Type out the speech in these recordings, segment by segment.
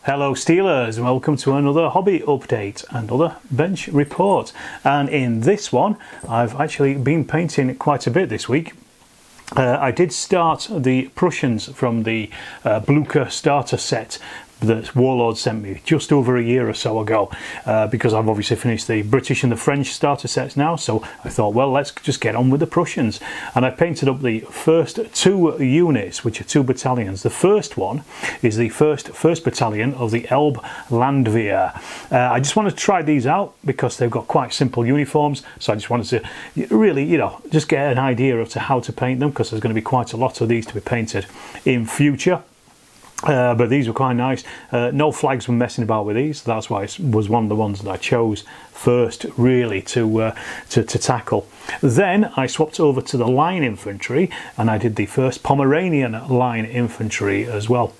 Hello Steelers, and welcome to another hobby update, another bench report. And in this one I've actually been painting quite a bit this week. I did start the Prussians from the Blucher starter set that Warlord sent me just over a year or so ago, because I've obviously finished the British and the French starter sets now, so I thought, well, let's just get on with the Prussians. And I painted up the first two units, which are two battalions. The first one is the first battalion of the Elbe Landwehr. I just want to try these out because they've got quite simple uniforms, so I just wanted to really, just get an idea of how to paint them, because there's going to be quite a lot of these to be painted in future. But these were quite nice. No flags were messing about with these. That's why it was one of the ones that I chose first, really, to tackle. Then I swapped over to the line infantry, and I did the first Pomeranian line infantry as well.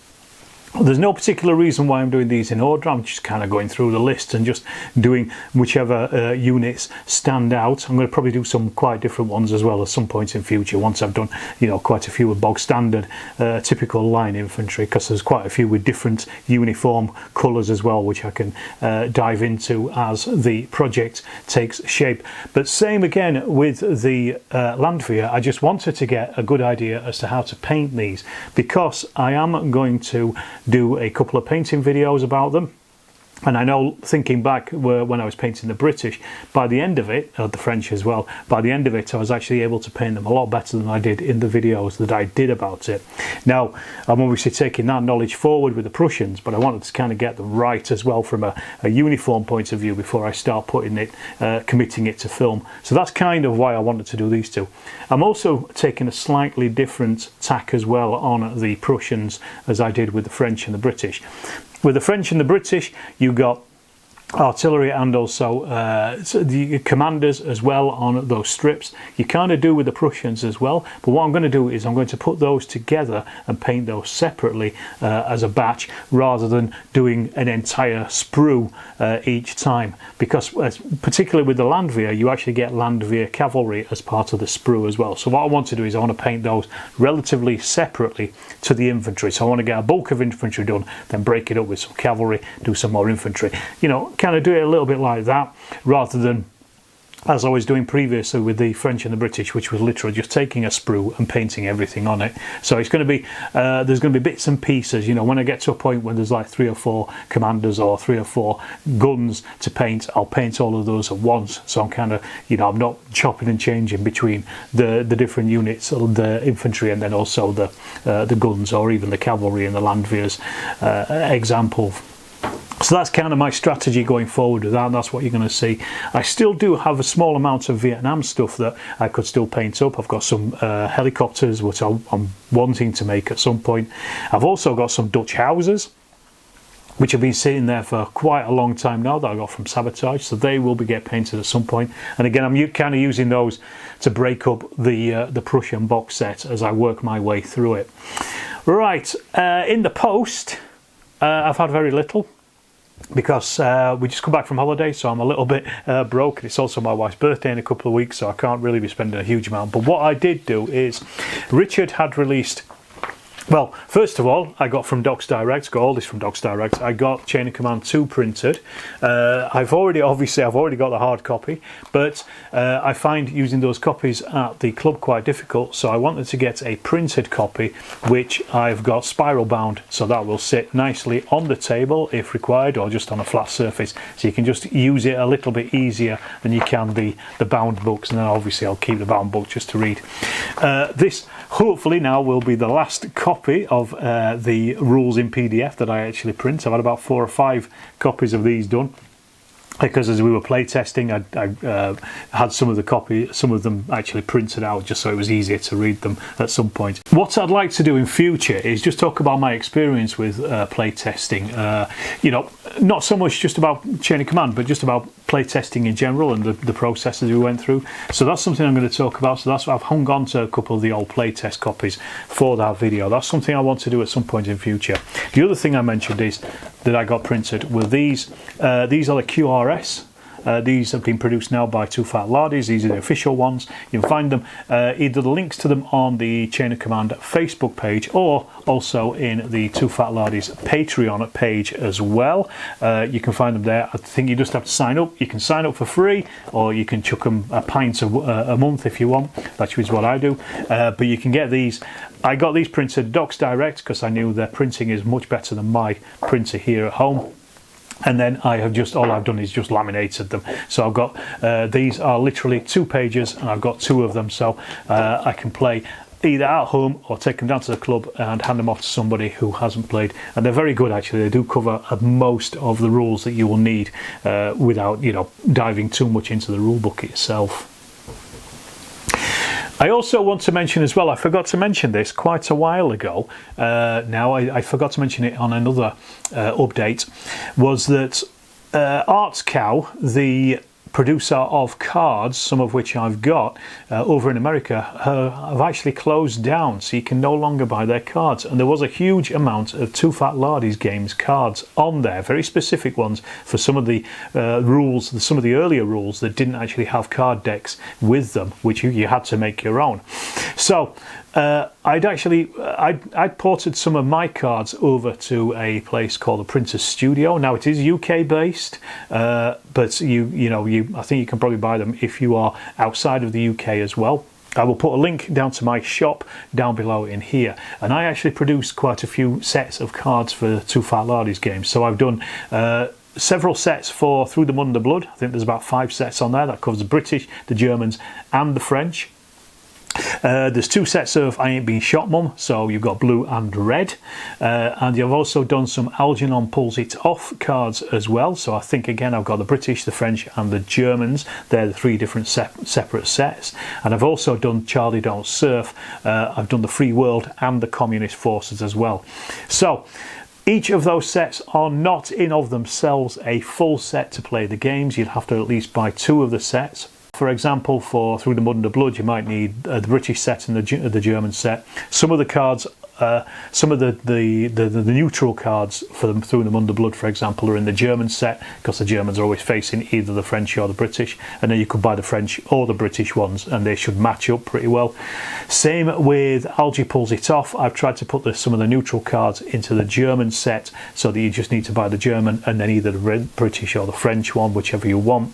There's no particular reason why I'm doing these in order. I'm just kind of going through the list and just doing whichever units stand out. I'm going to probably do some quite different ones as well at some point in future, once I've done quite a few with bog standard typical line infantry, because there's quite a few with different uniform colours as well, which I can dive into as the project takes shape. But same again with the Landwehr. I just wanted to get a good idea as to how to paint these, because I am going to do a couple of painting videos about them. And I know, thinking back when I was painting the British, by the end of it, or the French as well, by the end of it I was actually able to paint them a lot better than I did in the videos that I did about it. Now, I'm obviously taking that knowledge forward with the Prussians, but I wanted to kind of get them right as well from a uniform point of view before I start putting it, committing it to film. So that's kind of why I wanted to do these two. I'm also taking a slightly different tack as well on the Prussians as I did with the French and the British. With the French and the British, you got artillery and also the commanders as well on those strips. You kind of do with the Prussians as well, but what I'm going to do is I'm going to put those together and paint those separately as a batch, rather than doing an entire sprue each time, because particularly with the Landwehr, you actually get Landwehr cavalry as part of the sprue as well. So what I want to do is I want to paint those relatively separately to the infantry. So I want to get a bulk of infantry done, then break it up with some cavalry, do some more infantry, kind of do it a little bit like that, rather than as I was doing previously with the French and the British, which was literally just taking a sprue and painting everything on it. So it's going to be there's going to be bits and pieces. When I get to a point when there's like 3 or 4 commanders or 3 or 4 guns to paint, I'll paint all of those at once. So I'm kind of I'm not chopping and changing between the different units, the infantry and then also the guns, or even the cavalry and the Landwehr's example. So that's kind of my strategy going forward with that, and that's what you're going to see. I still do have a small amount of Vietnam stuff that I could still paint up. I've got some helicopters, which I'm wanting to make at some point. I've also got some Dutch houses, which have been sitting there for quite a long time now, that I got from Sabotage, so they will get painted at some point. And again, I'm kind of using those to break up the Prussian box set as I work my way through it. Right, in the post, I've had very little, because we just come back from holiday, so I'm a little bit broke. It's also my wife's birthday in a couple of weeks, so I can't really be spending a huge amount. But what I did do is, Richard had released, well, first of all, I got from Docs Direct, got all this from Docs Direct. I got Chain of Command 2 printed. I've already got the hard copy, but I find using those copies at the club quite difficult, so I wanted to get a printed copy, which I've got spiral bound, so that will sit nicely on the table if required, or just on a flat surface, so you can just use it a little bit easier than you can the bound books. And then obviously I'll keep the bound book just to read. This hopefully now will be the last copy of the rules in PDF that I actually print. I've had about 4 or 5 copies of these done, because as we were play testing, I had some of them actually printed out, just so it was easier to read them at some point. What I'd like to do in future is just talk about my experience with play testing. Not so much just about Chain of Command, but just about play testing in general and the processes we went through. So that's something I'm going to talk about. So that's why I've hung on to a couple of the old play test copies for that video. That's something I want to do at some point in future. The other thing I mentioned is that I got printed were these. These are the QRS These have been produced now by Too Fat Lardies. These are the official ones. You can find them, either the links to them on the Chain of Command Facebook page, or also in the Too Fat Lardies Patreon page as well. You can find them there. I think you just have to sign up. You can sign up for free, or you can chuck them a pint a month if you want. That is what I do. But you can get these. I got these printed Docs Direct because I knew their printing is much better than my printer here at home. And then I have just, all I've done is just laminated them. So I've got, these are literally 2 pages, and I've got 2 of them, so I can play either at home or take them down to the club and hand them off to somebody who hasn't played. And they're very good, actually. They do cover most of the rules that you will need without, you know, diving too much into the rule book itself. I also want to mention as well, I forgot to mention this quite a while ago, now I forgot to mention it on another update, was that Arts Cow, the producer of cards, some of which I've got over in America, have actually closed down, so you can no longer buy their cards. And there was a huge amount of Too Fat Lardies games cards on there, very specific ones for some of the rules, some of the earlier rules that didn't actually have card decks with them, which you had to make your own. So I'd ported some of my cards over to a place called the Printer's Studio. Now it is UK based, but I think you can probably buy them if you are outside of the UK as well. I will put a link down to my shop down below in here, and I actually produced quite a few sets of cards for Too Fat Lardies games. So I've done several sets for Through the Mud and the Blood. I think there's about 5 sets on there. That covers the British, the Germans and the French. There's 2 sets of I Ain't Been Shot Mum, so you've got blue and red, and you've also done some Algernon Pulls It Off cards as well. So I think again I've got the British, the French and the Germans. They're the 3 different separate sets. And I've also done Charlie Don't Surf. I've done the Free World and the Communist Forces as well. So each of those sets are not in of themselves a full set to play the games. You'd have to at least buy 2 of the sets. For example, for Through the Mud and the Blood, you might need the British set and the German set. Some of the cards, some of the neutral cards for them Through the Mud and the Blood, for example, are in the German set, because the Germans are always facing either the French or the British, and then you could buy the French or the British ones, and they should match up pretty well. Same with Algie Pulls It Off. I've tried to put some of the neutral cards into the German set, so that you just need to buy the German and then either the British or the French one, whichever you want.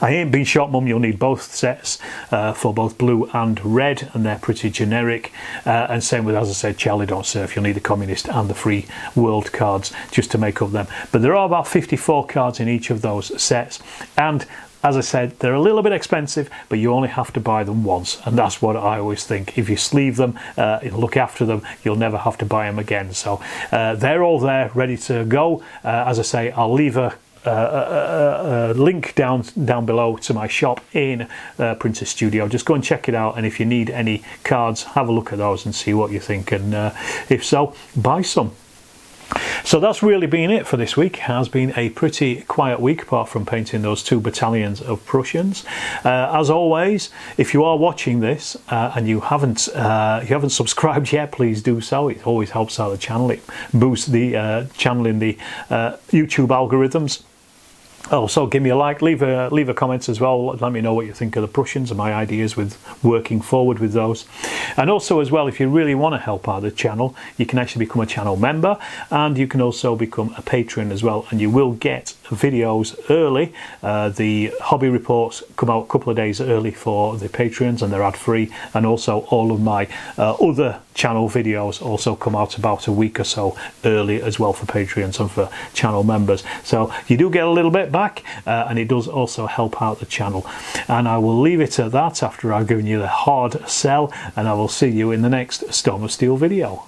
I Ain't Been Shot Mum, you'll need both sets for both blue and red, and they're pretty generic. And same with, as I said, Charlie Don't Surf, you'll need the Communist and the Free World cards just to make up them. But there are about 54 cards in each of those sets, and as I said, they're a little bit expensive, but you only have to buy them once, and that's what I always think. If you sleeve them, look after them, you'll never have to buy them again. So they're all there, ready to go. As I say, I'll leave a link down below to my shop in Printer's Studio. Just go and check it out, and if you need any cards, have a look at those and see what you think, and if so, buy some. So that's really been it for this week. It has been a pretty quiet week, apart from painting those 2 battalions of Prussians. As always, if you are watching this and you haven't subscribed yet, please do so. It always helps out the channel. It boosts the channel in the YouTube algorithms. Also, give me a like, leave a comment as well. Let me know what you think of the Prussians and my ideas with working forward with those. And also as well, if you really want to help out the channel, you can actually become a channel member, and you can also become a patron as well, and you will get videos early. The hobby reports come out a couple of days early for the patrons, and they're ad free, and also all of my other channel videos also come out about a week or so early as well for patrons and for channel members. So you do get a little bit back, and it does also help out the channel. And I will leave it at that after I've given you the hard sell, and I will see you in the next Storm of Steel video.